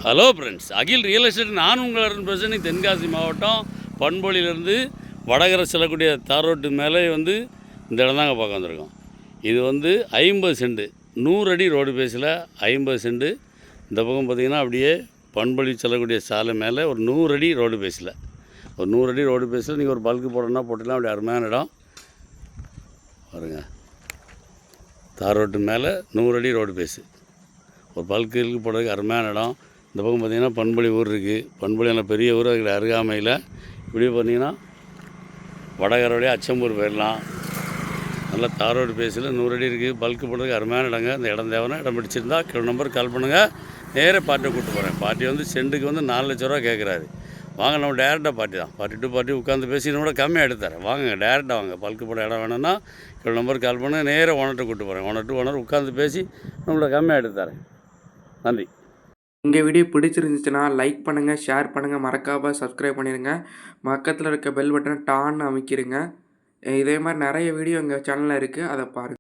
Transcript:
Hello friends, அகில் real estate நான் உங்கள் பிரச்சனை தென்காசி மாவட்டம் பண்பொழியிலேருந்து வடகரை செல்லக்கூடிய தார் ரோட்டு மேலே இந்த இடம் தாங்க பார்க்க வந்திருக்கோம். இது 50 சென்ட் 100 அடி ரோடு பேஸில் 50 சென்ட். இந்த பக்கம் பார்த்திங்கன்னா அப்படியே பண்பொழி செல்லக்கூடிய சாலை மேலே ஒரு 100 அடி ரோடு பேஸில் நீங்கள் ஒரு பல்க்கு போடணுன்னா போட்டுக்கலாம். அப்படி அருமையான இடம் பாருங்க. தார் ரோட்டு மேலே 100 அடி ரோடு பேஸு ஒரு பல்க்கு போடுறதுக்கு அருமையான இடம். இந்த பக்கம் பார்த்திங்கன்னா பண்பொழி ஊர் இருக்குது. பண்பொழி நல்ல பெரிய ஊர். அதுக்கு அருகாமையில் இப்படியே பார்த்திங்கன்னா வடகரோடைய அச்சம்பூர் போயிடலாம். நல்லா தார் ரோடு பேஸில் 100 அடி இருக்குது. பல்க்கு போடுறதுக்கு அருமையான இடங்க. இந்த இடம் தேவைன்னா இடம் பிடிச்சிருந்தா நம்பருக்கு கால் பண்ணுங்கள். நேராக பார்ட்டியை கூப்பிட்டு போகிறேன். பார்ட்டி சென்ட்டுக்கு 4 லட்ச ரூபா கேட்குறாரு. வாங்க, நம்ம டேரெக்டாக பார்ட்டி தான். பார்ட்டி உட்காந்து பேசி கூட கம்மியாக எடுத்துறேன். வாங்க, டேரெக்டாக வாங்க. பல்க்கு போட இடம் வேணும்னா நம்பருக்கு கால் பண்ணுங்கள். நேராக ஓனர்கிட்ட கூப்பிட்டு போகிறேன். ஓனர் உட்காந்து பேசி நம்மளை கம்மியாக எடுத்துறேன். நன்றி. உங்கள் வீடியோ பிடிச்சிருந்துச்சுன்னா லைக் பண்ணுங்கள், ஷேர் பண்ணுங்கள், மறக்காமல் சப்ஸ்கிரைப் பண்ணிடுங்க. பக்கத்தில் இருக்க பெல் பட்டனை டான்னு அமைக்கிடுங்க. இதே மாதிரி நிறைய வீடியோ எங்கள் சேனலில் இருக்குது, அதை பாருங்கள்.